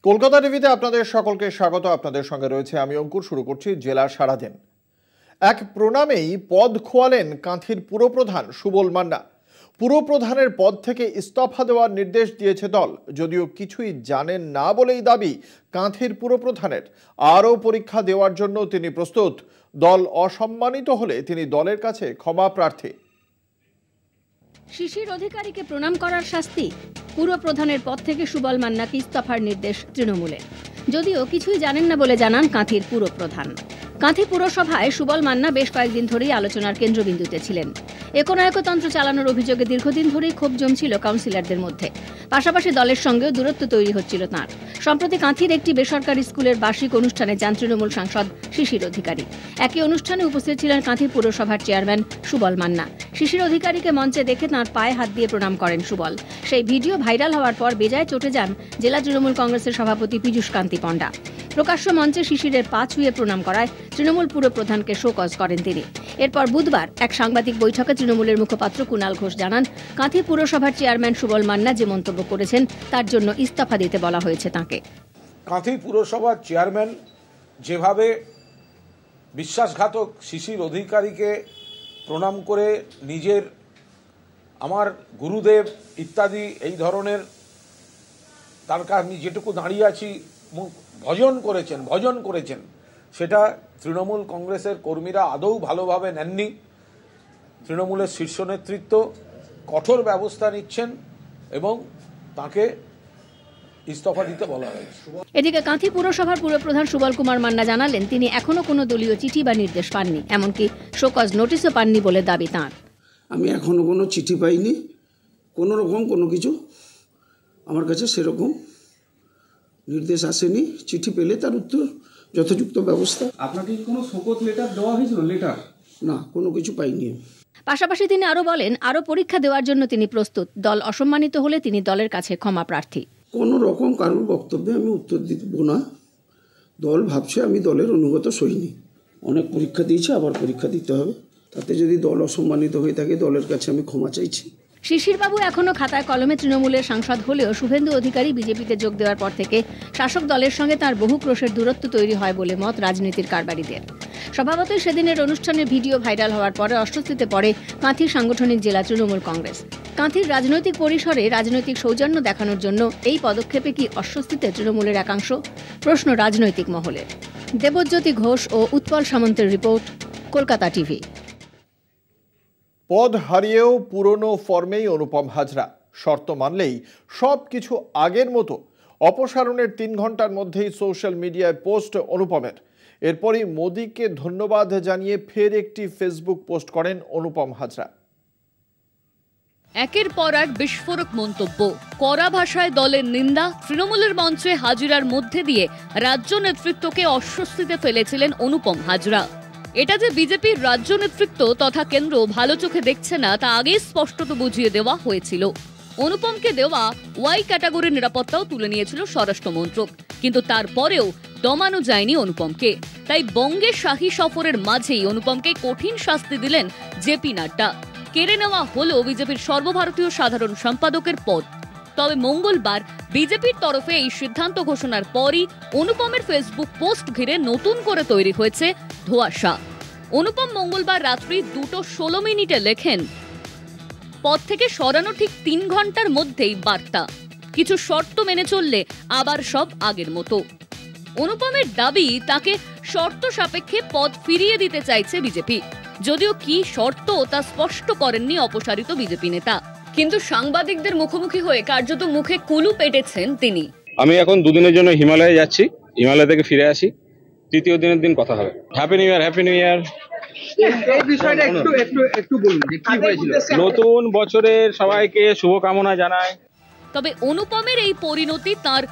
কলকাতা টিভিতে আপনাদের সকলকে স্বাগত। আপনাদের সঙ্গে রয়েছে আমি অঙ্কুর। শুরু করছি জেলা সারাদিন। এক প্রণামেই পদ খোয়ালেন কাঁথির পুরপ্রধান সুবল মান্না। পুরপ্রধানের পদ থেকে ইস্তফা দেওয়ার নির্দেশ দিয়েছে দল, যদিও কিছুই জানেন না বলেই দাবি কাঁথির পুরপ্রধানের। আরও পরীক্ষা দেওয়ার জন্য তিনি প্রস্তুত। দল অসম্মানিত হলে তিনি দলের কাছে ক্ষমা প্রার্থী। শিশির অধিকারীকে প্রণাম করার শাস্তি, পুরপ্রধানের পদ থেকে সুবল মান্নাকে ইস্তফার নির্দেশ তৃণমূলের। যদিও কিছুই জানেন না বলে জানান কাঁথির পুরপ্রধান। কাঁথি পুরসভায় সুবল মান্না বেশ কয়েকদিন ধরেই আলোচনার কেন্দ্রবিন্দুতে ছিলেন। একনায়কতন্ত্র চালানোর অভিযোগে দীর্ঘদিন ধরেই ক্ষোভ জমছিল কাউন্সিলরদের মধ্যে। পাশাপাশি দলের সঙ্গেও দূরত্ব তৈরি হচ্ছিল তাঁর। সম্প্রতি কাঁথির একটি বেসরকারি স্কুলের বার্ষিক অনুষ্ঠানে যান তৃণমূল সাংসদ শিশির অধিকারী। একই অনুষ্ঠানে উপস্থিত ছিলেন কাঁথি পুরসভার চেয়ারম্যান সুবল মান্না। শিশির অধিকারীকে মঞ্চে দেখে তাঁর পায়ে হাত দিয়ে প্রণাম করেন সুবল। সেই ভিডিও ভাইরাল হওয়ার পর বেজায় চটে যান জেলা তৃণমূল কংগ্রেসের সভাপতি পীযূষ কান্তি পণ্ডা। প্রকাশ্য মঞ্চে শিশিরের পা ছুঁয়ে প্রণাম করায় তৃণমূল পুরপ্রধানকে শোকজ করেন তিনি। এরপর বুধবার এক সাংবাদিক বৈঠকে তৃণমূলের মুখপাত্র কুণাল ঘোষ জানান, কাঁথি পুরসভার চেয়ারম্যান সুবল মান্না যে মন্তব্য করেছেন তার জন্য ইস্তফা দিতে বলা হয়েছে তাঁকে। কাঁথি পুরসভার চেয়ারম্যান যেভাবে বিশ্বাসঘাতক শিশির অধিকারীকে প্রণাম করে নিজের আমার গুরুদেব ইত্যাদি এই ধরনের তার আমি যেটুকু দাঁড়িয়ে আছি ভজন করেছেন সেটা তৃণমূল কংগ্রেসের কর্মীরা আদৌ ভালোভাবে নেননি। তৃণমূলের শীর্ষ নেতৃত্ব কঠোর ব্যবস্থা নিচ্ছেন এবং তাকে ইস্তফা দিতে বলা হয়েছে। এদিকে কাঁথি পুরসভার পুরপ্রধান সুবল কুমার মান্না জানালেন, তিনি এখনো কোনো দলীয় চিঠি বা নির্দেশ পাননি, এমনকি শোকজ নোটিশও পাননি বলে দাবি তাঁর। আমি এখনো কোনো চিঠি পাইনি, কোনো রকম কোনো কিছু আমার কাছে সেরকম নির্দেশ আসেনি। চিঠি পেলে তার উত্তর যথাযুক্ত ব্যবস্থা। আপনাকে কোনো শোকজ লেটার দেওয়া হয়েছিল? লেটার না, কোনো কিছু পাইনি। পাশাপাশি তিনি আরও বলেন, আরও পরীক্ষা দেওয়ার জন্য তিনি প্রস্তুত। দল অসম্মানিত হলে তিনি দলের কাছে ক্ষমা প্রার্থী। কোনো রকম কারোর বক্তব্যে আমি উত্তর দিব না। দল ভাবছে আমি দলের অনুগত সৈনিক। অনেক পরীক্ষা দিয়েছে, আবার পরীক্ষা দিতে হবে। তাতে যদি দল অসম্মানিত হয়ে থাকে দলের কাছে আমি ক্ষমা চাইছি। শিশিরবাবু এখনো খাতায় কলমে তৃণমূলের সাংসদ হলেও শুভেন্দু অধিকারী বিজেপিতে যোগ দেওয়ার পর থেকে শাসক দলের সঙ্গে তার বহু ক্রোশের দূরত্ব তৈরি হয় বলে মত রাজনীতির কারবারিদের। স্বভাবতই সেদিনের অনুষ্ঠানের ভিডিও ভাইরাল হওয়ার পরে অস্বস্তিতে পড়ে কাঁথির সাংগঠনিক জেলা তৃণমূল কংগ্রেস। কাঁথির রাজনৈতিক পরিসরে রাজনৈতিক সৌজন্য দেখানোর জন্য এই পদক্ষেপে কি অস্বস্তিতে তৃণমূলের একাংশ? প্রশ্ন রাজনৈতিক মহলের। দেবজ্যোতি ঘোষ ও উৎপল সামন্তের রিপোর্ট, কলকাতা টিভি। পদ হারিয়েও পুরনো ফর্মেই অনুপম হাজরা। শর্ত মানলেই সব কিছু আগের মতো। অপসারণের 3 ঘন্টার মধ্যেই সোশ্যাল মিডিয়ায় পোস্ট অনুপমের। এরপরই মোদীকে ধন্যবাদ জানিয়ে ফের একটি ফেসবুক পোস্ট করেন অনুপম হাজরা। একের পর এক বিস্ফোরক মন্তব্য, কড়া ভাষায় দলের নিন্দা। তৃণমূলের মঞ্চে হাজিরার মধ্যে দিয়ে রাজ্য নেতৃত্বকে অস্বস্তিতে ফেলেছিলেন অনুপম হাজরা। এটা যে বিজেপির রাজ্য নেতৃত্ব তথা কেন্দ্র ভালো চোখে দেখছে না তা আগেই স্পষ্টত বুঝিয়ে দেওয়া হয়েছিল। অনুপমকে দেওয়া ওয়াই ক্যাটাগরির নিরাপত্তাও তুলে নিয়েছিল স্বরাষ্ট্র মন্ত্রক, কিন্তু তারপরেও দমানো যায়নি অনুপমকে। তাই বঙ্গের শাহী সফরের মাঝেই অনুপমকে কঠিন শাস্তি দিলেন জেপি নাড্ডা। কেড়ে নেওয়া হলো বিজেপির সর্বভারতীয় সাধারণ সম্পাদকের পদ। তবে মঙ্গলবার বিজেপির তরফে এই সিদ্ধান্ত ঘোষণার পরই অনুপমের ফেসবুক পোস্ট ঘিরে নতুন করে তৈরি হয়েছে ধোঁয়াশা। অনুপম মঙ্গলবার রাত্রি 2:16 লেখেন, পদ থেকে সরানো ঠিক 3 ঘন্টার মধ্যেই বার্তা, কিছু শর্ত মেনে চললে আবার সব আগের মতো। অনুপমের দাবি, তাকে শর্ত সাপেক্ষে পদ ফিরিয়ে দিতে চাইছে বিজেপি। যদিও কি শর্ত তা স্পষ্ট করেননি অপসারিত বিজেপি নেতা, কিন্তু সাংবাদিকদের মুখোমুখি হয়ে কার্যত মুখে কুলু পেটেছেন তিনি। আমি এখন 2 দিনের জন্য হিমালয়ে যাচ্ছি, হিমালয় থেকে ফিরে আসি, 3য় দিনের দিন কথা হবে। Happy new year, happy new year. এই বিষয়টা একটু বলুন যে কি হয়েছিল। নতুন বছরের সবাইকে শুভকামনা জানাই। তবে অনুপমের এই পরিণতি তার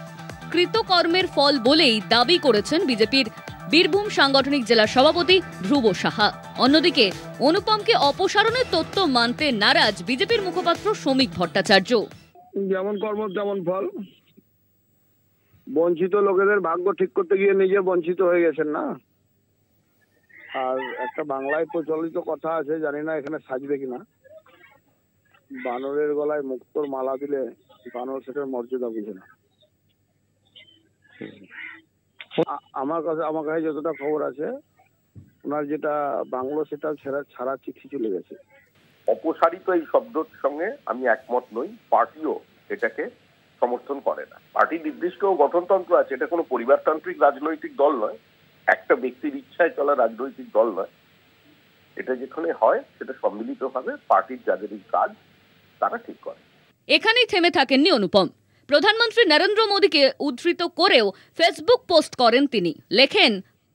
কৃতকর্মের ফল বলেই দাবি করেছেন বিজেপির বীরভূম সাংগঠনিক জেলা সভাপতি ধ্রুব সাহা। অন্যদিকে অনুপমকে অপসারণের তথ্য মানতে নারাজ বিজেপির মুখপাত্র শ্রমিক ভট্টাচার্য। যেমন কর্ম তেমন ফল। বঞ্চিত লোকেদের ভাগ্য ঠিক করতে গিয়ে নিজে বঞ্চিত হয়ে গেছেন না। আর একটা বাংলায় প্রচলিত কথা আছে, জানি না এখানে সাজবে কিনা, বানরের গলায় মুক্তোর মালা দিলে বানর সেটার মর্যাদা বুঝে না। আমার কাছে যতটা খবর আছে, ওনার যেটা বাংলো সেটা ছাড়া চিঠি চলে গেছে। অপসারিত এই শব্দের সঙ্গে আমি একমত নই। পার্টিও এটাকে সমর্থন করে না। পার্টি নির্দিষ্ট গঠনতন্ত্র আছে, এটা কোনো পরিবারতান্ত্রিক রাজনৈতিক দল নয়, একটা ব্যক্তির ইচ্ছায় চলা রাজনৈতিক দল নয়। এটা যেখানে হয় সেটা সম্মিলিতভাবে পার্টির যাদের কাজ তারা ঠিক করে। এখানেই থেমে থাকেননি অনুপম। প্রধানমন্ত্রী নরেন্দ্র মোদীকে উদ্ধৃত করেও ফেসবুক পোস্ট করেন তিনি। লেখেন,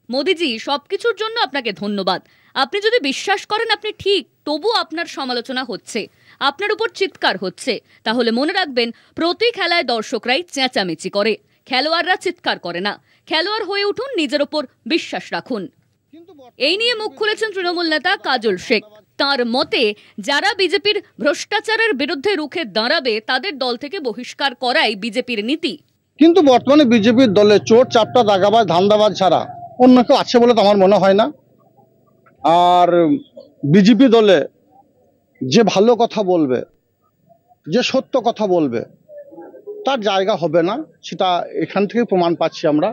মোদিজি, সবকিছুর জন্য আপনাকে ধন্যবাদ। আপনি যদি বিশ্বাস করেন আপনি ঠিক, তবু আপনার সমালোচনা হচ্ছে, আপনার উপর চিৎকার হচ্ছে, তাহলে মনে রাখবেন প্রতি খেলায় দর্শকরাই চেঁচামেচি করে, খেলোয়াড়রা চিৎকার করে না। খেলোয়াড় হয়ে উঠুন, নিজের ওপর বিশ্বাস রাখুন। এই নিয়ে মুখ খুলেছেন তৃণমূল নেতা কাজল শেখ। তার মতে, যারা বিজেপির ভ্রষ্টাচারের বিরুদ্ধে রুখে দাঁড়াবে তাদের দল থেকে বহিষ্কার করাই বিজেপির নীতি। কিন্তু বর্তমানে বিজেপির দলে চোর চাপটা দাগাবাজ ধান্দাবাজ ছাড়া অন্য কেউ আছে বলে তো আমার মনে হয় না। আর বিজেপি দলে যে ভালো কথা বলবে, যে সত্য কথা বলবে, তার জায়গা হবে না, সেটা এখান থেকে প্রমাণ পাচ্ছি আমরা।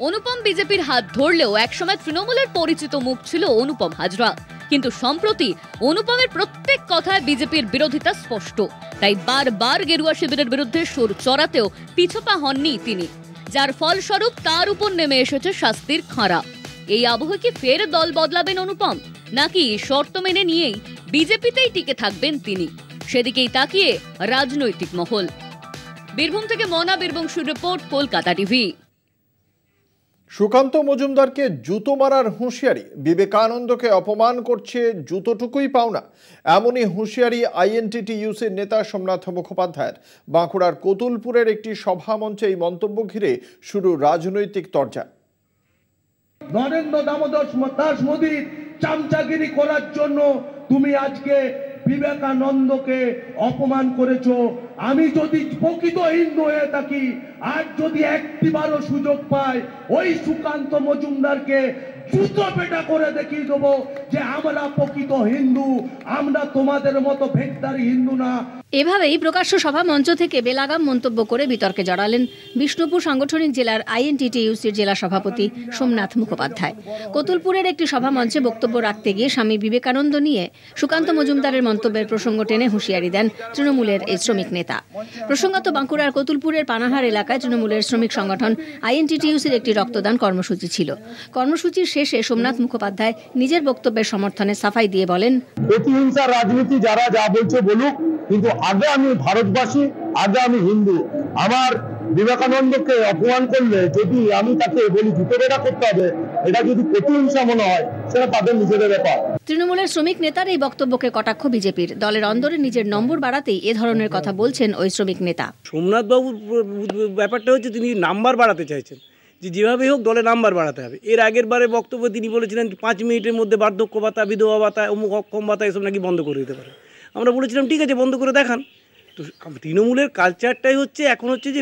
অনুপম বিজেপির হাত ধরলেও একসময় তৃণমূলের পরিচিত মুখ ছিল অনুপম হাজরা, কিন্তু সম্প্রতি অনুপমের প্রত্যেক কথায় বিজেপির বিরোধিতা স্পষ্ট। তাই বারবার গেরুয়া শিবিরের বিরুদ্ধে সুর চড়াতেও পিছপা হননি তিনি, যার ফলস্বরূপ তার উপর নেমে এসেছে শাস্তির খাঁড়া। এই আবহে কি ফের দল বদলাবেন অনুপম, নাকি শর্ত মেনে নিয়েই বিজেপিতেই টিকে থাকবেন তিনি? সেদিকেই তাকিয়ে রাজনৈতিক মহল। বীরভূম থেকে মনা বীরবংশুর রিপোর্ট, কলকাতা টিভি। সুকান্ত মজুমদারকে জুতো মারার হুঁশিয়ারি, বিবেকানন্দকে অপমান করছে জুতোটুকুই পাওনা, এমনই হুঁশিয়ারি আইএনটিটিইউসির নেতা সোমনাথ মুখোপাধ্যায়ের। বাঁকুড়ার কতুলপুরের একটি সভা মঞ্চে এই মন্তব্য ঘিরে শুরু রাজনৈতিক তরজা। নরেন্দ্র দামোদর দাস মোদীর চামচাগিরি করার জন্য তুমি আজকে বিবেকানন্দকে অপমান করেছো। আমি যদি প্রকৃত হিন্দু হয়ে থাকি আর যদি একটিবারও সুযোগ পাই, ওই সুকান্ত মজুমদারকে জুতো পেটা করে দেখিয়ে দেবো যে আমরা প্রকৃত হিন্দু, আমরা তোমাদের মতো ভেকদারি হিন্দু না। এভাবেই প্রকাশ্য সভা মঞ্চ থেকে বেলাগাম মন্তব্য করে বিতর্কে জড়ালেন বিষ্ণুপুর সাংগঠনিক জেলার আইএনটিটিইউসির জেলা সভাপতি সোমনাথ মুখোপাধ্যায়। কতুলপুরের একটি সভা মঞ্চে বক্তব্য রাখতে গিয়ে স্বামী বিবেকানন্দ নিয়ে সুকান্ত মজুমদারের মন্তব্যের প্রসঙ্গ টেনে হুঁশিয়ারি দেন তৃণমূলের এই শ্রমিক নেতা। প্রসঙ্গত, বাঁকুড়ার কতুলপুরের পানাহার এলাকায় তৃণমূলের শ্রমিক সংগঠন আইএনটিটিইউসির একটি রক্তদান কর্মসূচি ছিল। কর্মসূচির শেষে সোমনাথ মুখোপাধ্যায় নিজের বক্তব্যের সমর্থনে সাফাই দিয়ে বলেন, প্রতিহিংসার রাজনীতি যারা যা বলছে বলুক, কিন্তু আগে আমি ভারতবাসী, আগে আমি হিন্দু। আমার বিবেকানন্দকে অপমান করলে যদি আমি তাকে বলি জুতো পেটা করতে হবে, এটা যদি প্রতিহিংসা মনে হয় সেটা তাদের নিজেদের ব্যাপার। তৃণমূলের শ্রমিক নেতার এই বক্তব্যকে কটাক্ষ বিজেপির। দলের অন্দরে নিজের নম্বর বাড়াতেই এ ধরনের কথা বলছেন ওই শ্রমিক নেতা। সোমনাথ বাবুর ব্যাপারটা হচ্ছে তিনি নাম্বার বাড়াতে চাইছেন, যে যেভাবে হোক দলে নাম্বার বাড়াতে হবে। এর আগের বারে বক্তব্য তিনি বলেছিলেন 5 মিনিটের মধ্যে বার্ধক্য ভাতা, বিধবা ভাতা, অমুক অক্ষম ভাতা এসব নাকি বন্ধ করে দিতে পারে। আমরা বলেছিলাম ঠিক আছে, বন্ধ করে দেখান। তো তৃণমূলের কালচারটাই হচ্ছে এখন হচ্ছে যে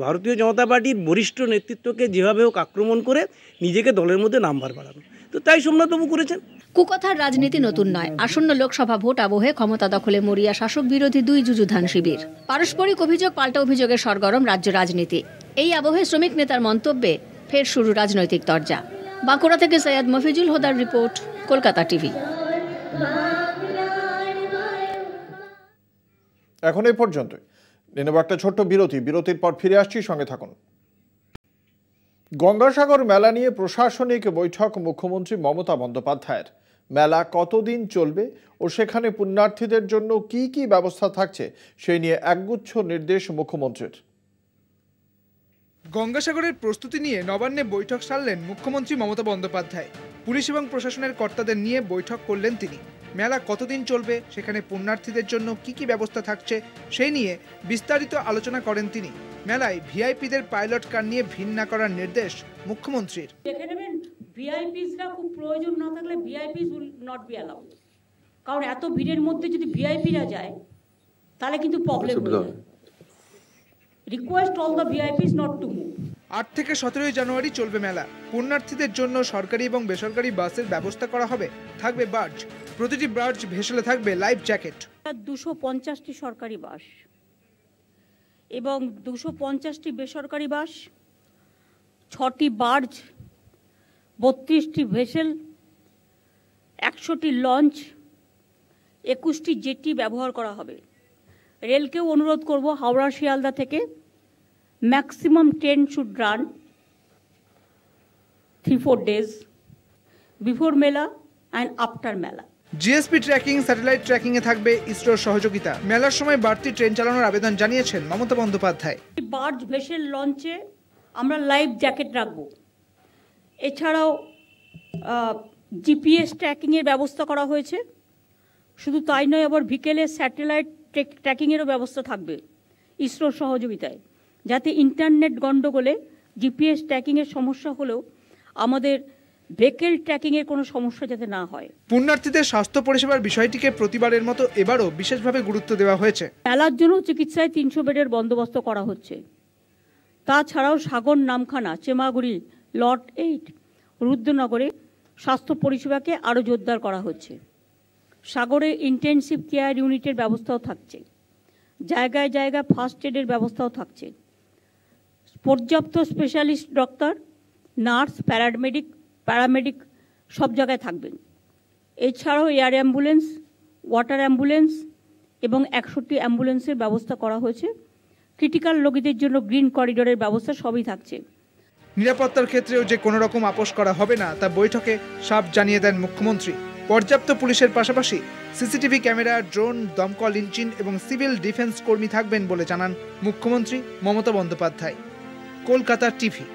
ভারতীয় জনতা পার্টির বরিষ্ঠ নেতৃত্বকে যেভাবে হোক আক্রমণ করে নিজেকে দলের মধ্যে নাম্বার বাড়ানো। তো তাই সোমনাথবাবু করেছেন। কুকথার রাজনীতি নতুন নয়। আসন্ন লোকসভা ভোট আবহে ক্ষমতা দখলে মরিয়া শাসক বিরোধী দুই যুযুধান শিবির। পারস্পরিক অভিযোগ পাল্টা অভিযোগে সরগরম রাজ্য রাজনীতি। এই আবহে শ্রমিক নেতার মন্তব্যে ফের শুরু রাজনৈতিক তরজা। বাঁকুড়া থেকে সৈয়দ মফিজুল হোদার রিপোর্ট, কলকাতা টিভি। এখন এই পর্যন্তই। নেব একটা ছোট্ট বিরতির পর ফিরে আসছি, সঙ্গে থাকুন। গঙ্গাসাগর মেলা নিয়ে প্রশাসনিক বৈঠক মুখ্যমন্ত্রী মমতা বন্দ্যোপাধ্যায়ের। মেলা কতদিন চলবে ও সেখানে পুণ্যার্থীদের জন্য কি কি ব্যবস্থা থাকছে সেই নিয়ে একগুচ্ছ নির্দেশ মুখ্যমন্ত্রীর। গঙ্গাসাগরের প্রস্তুতি নিয়ে নবান্নে বৈঠক সারলেন মুখ্যমন্ত্রী মমতা বন্দ্যোপাধ্যায়। পুলিশ এবং প্রশাসনের কর্তাদের নিয়ে বৈঠক করলেন তিনি। মেলা কতদিন চলবে, সেখানে পুণ্যার্থীদের জন্য কি কি ব্যবস্থা থাকছে সেই নিয়ে বিস্তারিত আলোচনা করেন তিনি। মেলায় ভিআইপিদের পাইলট কার নিয়ে ভিড় না করার নির্দেশ মুখ্যমন্ত্রীর। দেখে নেবেন, ভিআইপিসরা খুব প্রয়োজন না থাকলে ভিআইপিস উইল নট বি অ্যালাউড। কারণ এত ভিড়ের মধ্যে যদি ভিআইপিরা যায় তাহলে কিন্তু প্রবলেম হয়ে যায়। Request all the VIPs not to move. 8 থেকে 17 জানুয়ারি চলবে মেলা। পুণ্যার্থীদের জন্য সরকারি এবং বেসরকারি বাসের ব্যবস্থা করা হবে। থাকবে বার্জ, প্রতিটি বার্জ ভেসেলে থাকবে লাইফ জ্যাকেট। 250টি সরকারি বাস এবং 250টি বেসরকারি বাস 6টি বার্জ, 32টি ভেসেল, 100টি লঞ্চ, 21টি জেটি ব্যবহার করা হবে। রেলকেও অনুরোধ করব, হাওড়া শিয়ালদা থেকে maximum train should run 3-4 days before মেলা অ্যান্ড আফটার মেলা। জিএসপি ট্র্যাকিং, স্যাটেলাইট ট্র্যাকিং এ থাকবে ইসরোর সহযোগিতা। মেলার সময় বাড়তি ট্রেন চালানোর আবেদন জানিয়েছেন মমতা বন্দ্যোপাধ্যায়। বার্জ, ভেসেল, লঞ্চে আমরা লাইফ জ্যাকেট রাখব। এছাড়াও জিপিএস ট্র্যাকিংয়ের ব্যবস্থা করা হয়েছে। শুধু তাই নয়, আবার বিকেলে স্যাটেলাইট ট্র্যাকিংয়েরও ব্যবস্থা থাকবে ইসরোর সহযোগিতায়, যাতে ইন্টারনেট গণ্ডগোলে জিপিএস ট্র্যাকিংয়ের সমস্যা হলেও আমাদের ভেহিকেল ট্র্যাকিংয়ের কোনো সমস্যা যাতে না হয়। পুণ্যার্থীদের স্বাস্থ্য পরিষেবার বিষয়টিকে প্রতিবারের মতো এবারও বিশেষভাবে গুরুত্ব দেওয়া হয়েছে। মেলার জন্য চিকিৎসায় 300 বেডের বন্দোবস্ত করা হচ্ছে। তাছাড়াও সাগর, নামখানা, চেমাগুড়ি, লট 8, রুদ্রনগরে স্বাস্থ্য পরিষেবাকে আরও জোরদার করা হচ্ছে। সাগরে ইন্টেনসিভ কেয়ার ইউনিটের ব্যবস্থাও থাকছে। জায়গায় জায়গায় ফার্স্ট এডের ব্যবস্থাও থাকছে। পর্যাপ্ত স্পেশালিস্ট ডক্টর, নার্স, প্যারামেডিক সব জায়গায় থাকবেন। এছাড়াও এয়ার অ্যাম্বুলেন্স, ওয়াটার অ্যাম্বুলেন্স এবং 100টি অ্যাম্বুলেন্সের ব্যবস্থা করা হয়েছে। ক্রিটিক্যাল রোগীদের জন্য গ্রিন করিডোরের ব্যবস্থা সবই থাকছে। নিরাপত্তার ক্ষেত্রেও যে কোনো রকম আপোষ করা হবে না তা বৈঠকে সাফ জানিয়ে দেন মুখ্যমন্ত্রী। পর্যাপ্ত পুলিশের পাশাপাশি সিসিটিভি ক্যামেরা, ড্রোন, দমকল ইঞ্জিন এবং সিভিল ডিফেন্স কর্মী থাকবেন বলে জানান মুখ্যমন্ত্রী মমতা বন্দ্যোপাধ্যায়। কলকাতা টিভি।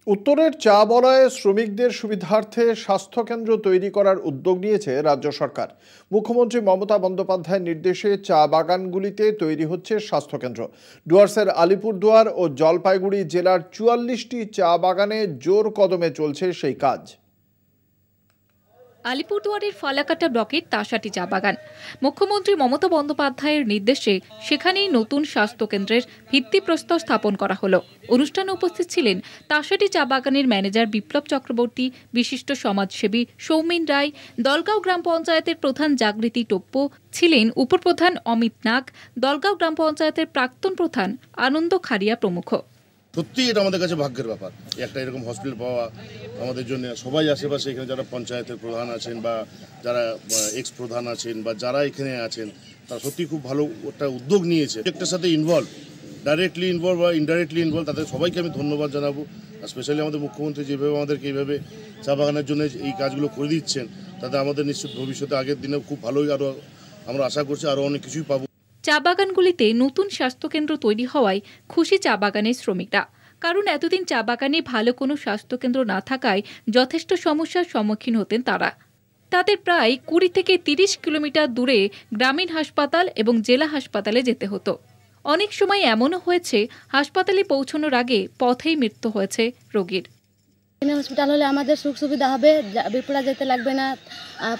উত্তরের চা বলয়ে শ্রমিকদের সুবিধার্থে স্বাস্থ্যকেন্দ্র তৈরি করার উদ্যোগ নিয়েছে রাজ্য সরকার। মুখ্যমন্ত্রী মমতা বন্দ্যোপাধ্যায়ের নির্দেশে চা বাগানগুলিতে তৈরি হচ্ছে স্বাস্থ্যকেন্দ্র। ডুয়ার্সের আলিপুরদুয়ার ও জলপাইগুড়ি জেলার 44টি চা বাগানে জোর কদমে চলছে সেই কাজ। আলিপুরদুয়ারের ফালাকাটা ব্লকের তাসাটি চা বাগান। মুখ্যমন্ত্রী মমতা বন্দ্যোপাধ্যায়ের নির্দেশে সেখানেই নতুন স্বাস্থ্যকেন্দ্রের ভিত্তিপ্রস্তর স্থাপন করা হলো। অনুষ্ঠানে উপস্থিত ছিলেন তাসাটি চা বাগানের ম্যানেজার বিপ্লব চক্রবর্তী, বিশিষ্ট সমাজসেবী সৌমিন রায়, দলগাঁও গ্রাম পঞ্চায়েতের প্রধান জাগৃতি টোপ্পো, ছিলেন উপপ্রধান অমিত নাগ, দলগাঁও গ্রাম পঞ্চায়েতের প্রাক্তন প্রধান আনন্দ খারিয়া প্রমুখ। সত্যি এটা আমাদের কাছে ভাগ্যের ব্যাপার, একটা এরকম হসপিটাল পাওয়া আমাদের জন্য। সবাই আশেপাশে এখানে যারা পঞ্চায়েতের প্রধান আছেন বা যারা এক্স প্রধান আছেন বা যারা এখানে আছেন, তারা সত্যি খুব ভালো একটা উদ্যোগ নিয়েছে। প্রত্যেকটার সাথে ইনভলভ, ডাইরেক্টলি ইনভলভ বা ইনডাইরেক্টলি ইনভলভ, তাদের সবাইকে আমি ধন্যবাদ জানাবো। আর স্পেশালি আমাদের মুখ্যমন্ত্রী যেভাবে আমাদেরকে এইভাবে চা বাগানের জন্য এই কাজগুলো করে দিচ্ছেন, তাতে আমাদের নিশ্চিত ভবিষ্যতে আগের দিনে খুব ভালোই আরও আমরা আশা করছি আরও অনেক কিছুই পাবো। চা বাগানগুলিতে নতুন স্বাস্থ্যকেন্দ্র তৈরি হওয়ায় খুশি চা বাগানের শ্রমিকরা। কারণ এতদিন চা বাগানে ভালো কোনো স্বাস্থ্যকেন্দ্র না থাকায় যথেষ্ট সমস্যার সম্মুখীন হতেন তারা। তাদের প্রায় 20 থেকে 30 কিলোমিটার দূরে গ্রামীণ হাসপাতাল এবং জেলা হাসপাতালে যেতে হতো। অনেক সময় এমনও হয়েছে হাসপাতালে পৌঁছানোর আগে পথেই মৃত্যু হয়েছে রোগীর। হসপিটাল হলে আমাদের সুখ সুবিধা হবে, বিপুলা যেতে লাগবে না,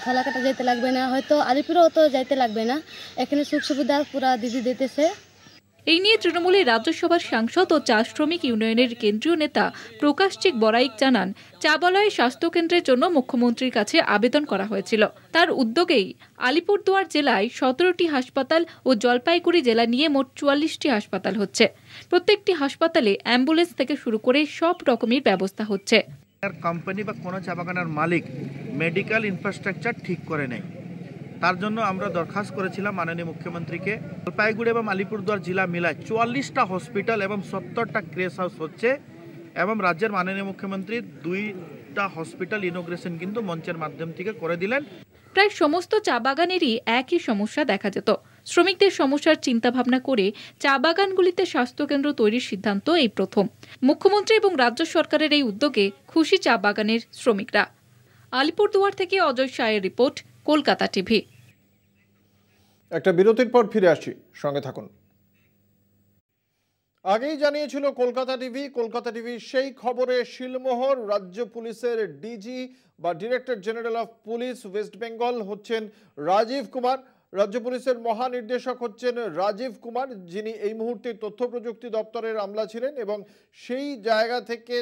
ফালাকাটা যেতে লাগবে না, হয়তো আলিপুরও তো যেতে লাগবে না। এখানে সুখ সুবিধা পুরা দিদি দিতেছে। এই নিয়ে তৃণমূলের রাজ্যসভার সাংসদ ও চা শ্রমিক ইউনিয়নের কেন্দ্রীয় নেতা প্রকাশচিক বড়াইক জানান, চা বলয়ে স্বাস্থ্যকেন্দ্রের জন্য মুখ্যমন্ত্রীর কাছে আবেদন করা হয়েছিল। তার উদ্যোগেই আলিপুরদুয়ার জেলায় 17টি হাসপাতাল ও জলপাইগুড়ি জেলা নিয়ে মোট 44টি হাসপাতাল হচ্ছে। প্রত্যেকটি হাসপাতালে অ্যাম্বুলেন্স থেকে শুরু করে সব রকমের ব্যবস্থা হচ্ছে। কোম্পানি বা কোনো চা বাগানের মালিক মেডিকেল ইনফ্রাস্ট্রাকচার ঠিক করে নেয়, তার জন্য আমরা দরখাস্ত করেছিলাম মাননীয় মুখ্যমন্ত্রীকে। জলপাইগুড়ি এবং আলিপুরদুয়ার জেলা মিলায় 44টা হসপিটাল এবং 70টা ক্রেস হাউস হচ্ছে এবং রাজ্যের মাননীয় মুখ্যমন্ত্রী 2টা হসপিটাল ইনোগ্রেশন কিন্তু মঞ্চের মাধ্যম থেকে করে দিলেন। প্রায় সমস্ত চা বাগানেরই একই সমস্যা দেখা যেত। শ্রমিকদের সমস্যার চিন্তাভাবনা করে চা বাগানগুলিতে স্বাস্থ্যকেন্দ্র তৈরির সিদ্ধান্ত এই প্রথম। মুখ্যমন্ত্রী এবং রাজ্য সরকারের এই উদ্যোগে খুশি চা বাগানের শ্রমিকরা। আলিপুরদুয়ার থেকে অজয় সায়ের রিপোর্ট, কলকাতা টিভি। একটা বিরতির পর ফিরে আসি, সঙ্গে থাকুন। আগেই জানিয়েছিল কলকাতা টিভি সেই খবরে শিলমোহর রাজ্য পুলিশের ডিজি বা director general of police West Bengal হচ্ছেন রাজীব কুমার। রাজ্য পুলিশের মহানির্দেশক হচ্ছেন রাজীব কুমার, যিনি এই মুহূর্তে তথ্য প্রযুক্তি দপ্তরের আমলা ছিলেন এবং সেই জায়গা থেকে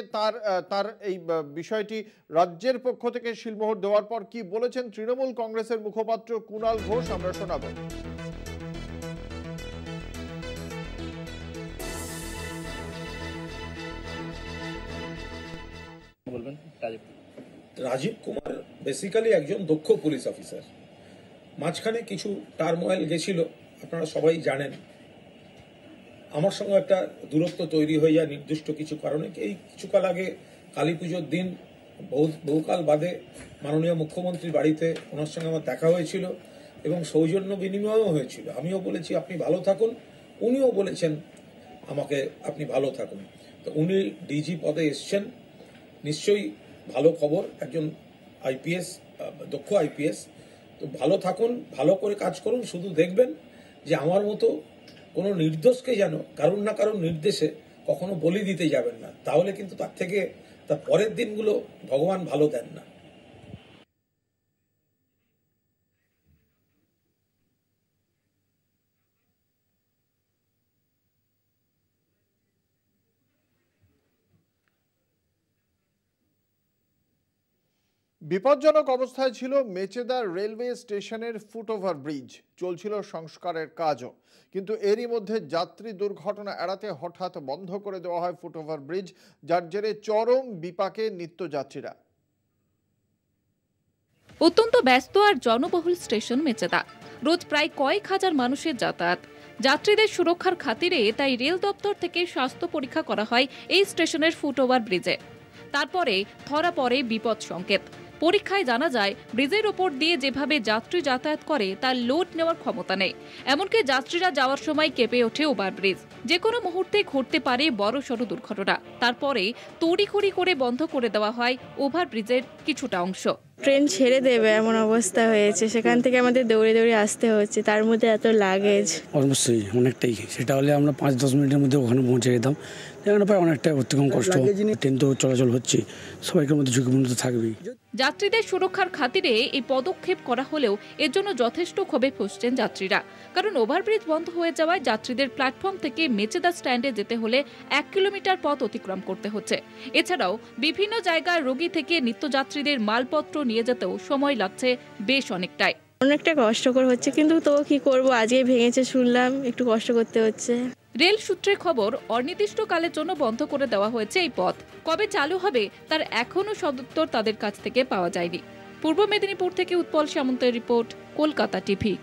তার এই বিষয়টি রাজ্যের পক্ষ থেকে শিলমোহর দেওয়ার পর কি বলেছেন তৃণমূল কংগ্রেসের মুখপাত্র কুণাল ঘোষ আমরা শোনাবো। বলবেন রাজীব কুমার বেসিক্যালি একজন দক্ষ পুলিশ অফিসার। মাঝখানে কিছু টার্মোয়েল গেছিল, আপনারা সবাই জানেন। আমার সঙ্গে একটা দূরত্ব তৈরি হয়ে যায় নির্দিষ্ট কিছু কারণে। এই কিছুকাল আগে কালী পুজোর দিন বহুকাল বাদে মাননীয় মুখ্যমন্ত্রীর বাড়িতে ওনার সঙ্গে আমার দেখা হয়েছিল এবং সৌজন্য বিনিময়ও হয়েছিল। আমিও বলেছি আপনি ভালো থাকুন, উনিও বলেছেন আমাকে আপনি ভালো থাকুন। তো উনি ডিজি পদে এসছেন, নিশ্চয়ই ভালো খবর। একজন আইপিএস, দক্ষ আইপিএস। তো ভালো থাকুন, ভালো করে কাজ করুন। শুধু দেখবেন যে আমার মতো কোনো নির্দোষকে যেন কারুর না কারুর নির্দেশে কখনো বলি দিতে যাবেন না, তাহলে কিন্তু তার থেকে তার পরের দিনগুলো ভগবান ভালো দেন না। বিপজ্জনক অবস্থায় ছিল মেচেদা রেলওয়ে স্টেশনের ফুটওভার ব্রিজ। চলছিল সংস্কারের কাজও, কিন্তু এরই মধ্যে যাত্রী দুর্ঘটনা এড়াতে হঠাৎ বন্ধ করে দেওয়া হয় ফুটওভার ব্রিজ, যার জেরে চরম বিপাকে নিত্যযাত্রীরা। অত্যন্ত ব্যস্ত আর জনবহুল স্টেশন মেচেদা। রোজ প্রায় কয়েক হাজার মানুষের যাতায়াত। যাত্রীদের সুরক্ষার খাতিরে তাই রেল দপ্তর থেকে স্বাস্থ্য পরীক্ষা করা হয় এই স্টেশনের ফুটওভার ব্রিজে। তারপরে ধরা পড়ে বিপদ সংকেত। পরীক্ষায় জানা যায় ব্রিজের ওপর দিয়ে যেভাবে যাত্রী যাতায়াত করে তার লোড নেওয়ার ক্ষমতা নেই। এমনকি যাত্রীরা যাওয়ার সময় কেঁপে ওঠে ওভারব্রিজ। যে কোনো মুহূর্তে ঘটতে পারে বড়সড় দুর্ঘটনা। তারপরে তড়িঘড়ি করে বন্ধ করে দেওয়া হয় ওভারব্রিজের কিছুটা অংশ। ট্রেন ছেড়ে দেবে এমন অবস্থা হয়েছে, সেখান থেকে আমাদের দৌড়ে দৌড়ে আসতে হচ্ছে, তার মধ্যে এত লাগেজ। অবশ্যই অনেকটাই, সেটা হলে আমরা 5-10 মিনিটের মধ্যে ওখানে পৌঁছে যেতাম। এখানে প্রায় অনেকটা অতিক্রম কষ্ট। ট্রেন তো চলাচল হচ্ছে, সবাইকার মধ্যে ঝুঁকিপূর্ণ তো থাকবেই। যাত্রীদের সুরক্ষার খাতিরে এই পদক্ষেপ করা হলেও এর জন্য যথেষ্ট ক্ষোভে ফুঁসছেন যাত্রীরা। কারণ ওভারব্রিজ বন্ধ হয়ে যাওয়ায় যাত্রীদের প্ল্যাটফর্ম থেকে মেচেদা স্ট্যান্ডে যেতে হলে 1 কিলোমিটার পথ অতিক্রম করতে হচ্ছে। এছাড়াও বিভিন্ন জায়গায় রোগী থেকে নিত্যযাত্রীদের মালপত্র নিয়ে যেতেও সময় লাগছে বেশ অনেকটাই। অনেকটা কষ্টকর হচ্ছে, কিন্তু তো কি করব, আজকে ভেঙেছে শুনলাম, একটু কষ্ট করতে হচ্ছে। রেল সূত্রে খবর, অনির্দিষ্টকালের জন্য বন্ধ করে দেওয়া হয়েছে এই পথ। কবে চালু হবে তার এখনও সদুত্তর তাদের কাছ থেকে পাওয়া যায়নি। পূর্ব মেদিনীপুর থেকে উৎপল সামন্তের রিপোর্ট, কলকাতা টিভি।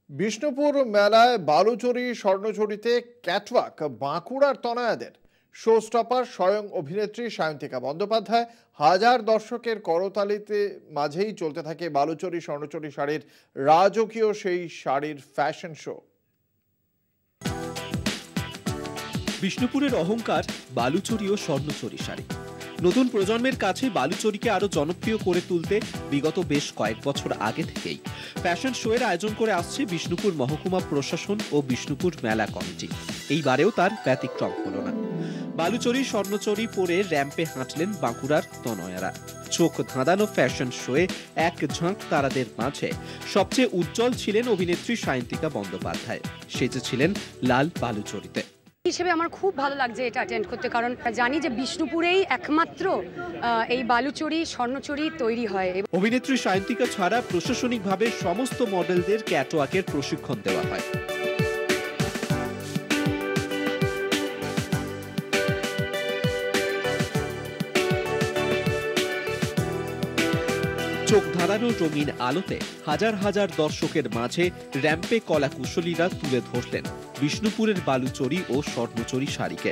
বিষ্ণুপুর মেলায় বালুচরি স্বর্ণচুরিতে ক্যাটওয়াক বাঁকুড়ার তনয়াদের। শো স্টপার স্বয়ং অভিনেত্রী সায়ন্তিকা বন্দ্যোপাধ্যায়। হাজার দর্শকের করতালিতে মাঝেই চলতে থাকে বালুচরি স্বর্ণচুরি শাড়ির রাজকীয় সেই শাড়ির ফ্যাশন শো। বিষ্ণুপুরের অহংকার বালুচরি ও স্বর্ণচুরি শাড়ি। নতুন প্রজন্মের কাছে বালুচরিকে আরো জনপ্রিয় করে তুলতে বিগত বেশ কয়েক বছর আগে থেকেই ফ্যাশন শো এর আয়োজন করে আসছে বিষ্ণুপুর মহকুমা প্রশাসন ও বিষ্ণুপুর মেলা কমিটি। এইবারেও তার ব্যতিক্রম হলো না। বালুচরি স্বর্ণচরি পরে র্যাম্পে হাঁটলেন বাঁকুড়ার তনয়ারা। চোখ ধাঁধানো ফ্যাশন শোয়ে এক ঝাঁক তারাদের মাঝে সবচেয়ে উজ্জ্বল ছিলেন অভিনেত্রী সায়ন্তিকা বন্দ্যোপাধ্যায়। সেজেছিলেন লাল বালুচরিতে। হিসেবে আমার খুব ভালো লাগছে এটা অ্যাটেন্ড করতে, কারণ জানি যে বিষ্ণুপুরেই একমাত্র এই বালুচরি স্বর্ণচরি তৈরি হয়। অভিনেত্রী সায়ন্তিকা ছাড়া প্রশাসনিকভাবে সমস্ত মডেলদের ক্যাটওয়াকের প্রশিক্ষণ দেওয়া হয়। চোখ ধাঁধানো রঙিন আলোতে হাজার হাজার দর্শকের মাঝে র্যাম্পে কলা কুশলীরা তুলে ধরলেন বিষ্ণুপুরের বালুচরি ও স্বর্ণচরি শাড়িকে।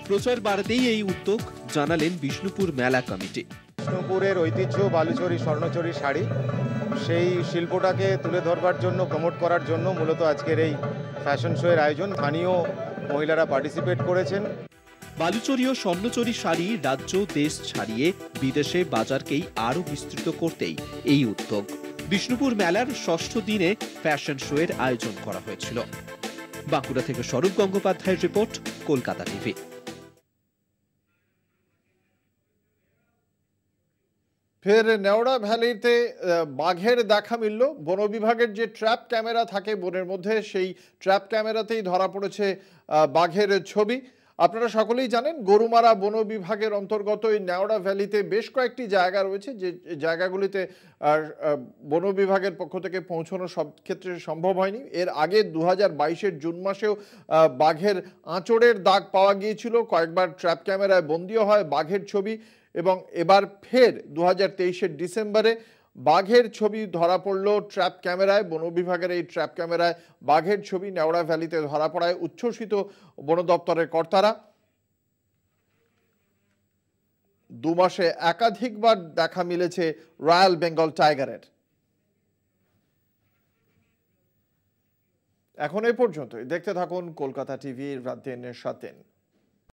প্রচার বাড়াতেই এই উদ্যোগ জানালেন বিষ্ণুপুর মেলা কমিটি। বিষ্ণুপুরের ঐতিহ্য বালুচরি স্বর্ণচরি শাড়ি, সেই শিল্পটাকে তুলে ধরবার জন্য, প্রমোট করার জন্য মূলত আজকের এই ফ্যাশন শো এর আয়োজন। স্থানীয় মহিলারা পার্টিসিপেট করেছেন। বালুচরি ও স্বর্ণচরি শাড়ি রাজ্য দেশ ছাড়িয়ে বিদেশে বাজারকেই আরো বিস্তৃত করতেই এই উদ্যোগ। বিষ্ণুপুর মেলার ৬ষ্ঠ দিনে ফ্যাশন শো এর আয়োজন করা হয়েছিল। বাঁকুড়া থেকে স্বরূপ গঙ্গোপাধ্যায়ের রিপোর্ট, কলকাতা টিভি। ফের নেওড়া ভ্যালিতে বাঘের দেখা মিলল। বন বিভাগের যে ট্র্যাপ ক্যামেরা থাকে বনের মধ্যে, সেই ট্র্যাপ ক্যামেরাতেই ধরা পড়েছে বাঘের ছবি। আপনারা সকলেই জানেন গরুমারা বন বিভাগের অন্তর্গত এই নেওড়া ভ্যালিতে বেশ কয়েকটি জায়গা রয়েছে, যে জায়গাগুলিতে বন বিভাগের পক্ষ থেকে পৌঁছানো সব ক্ষেত্রে সম্ভব হয়নি। এর আগে 2022-এর জুন মাসেও বাঘের আঁচড়ের দাগ পাওয়া গিয়েছিল, কয়েকবার ট্র্যাপ ক্যামেরায় বন্দিও হয় বাঘের ছবি, এবং এবার ফের 2023-এর ডিসেম্বরে বাঘের ছবি ধরা পড়ল ট্র্যাপ ক্যামেরায়। বন বিভাগের এই ট্র্যাপ ক্যামেরায় বাঘের ছবি নেওড়া ভ্যালিতে ধরা পড়ায় উচ্ছ্বসিত বন দপ্তরের কর্তারা। 2 মাসে একাধিকবার দেখা মিলেছে রয়্যাল বেঙ্গল টাইগারের। এখন এই পর্যন্তই। দেখতে থাকুন কলকাতা টিভির রাত 3-এর সাথে।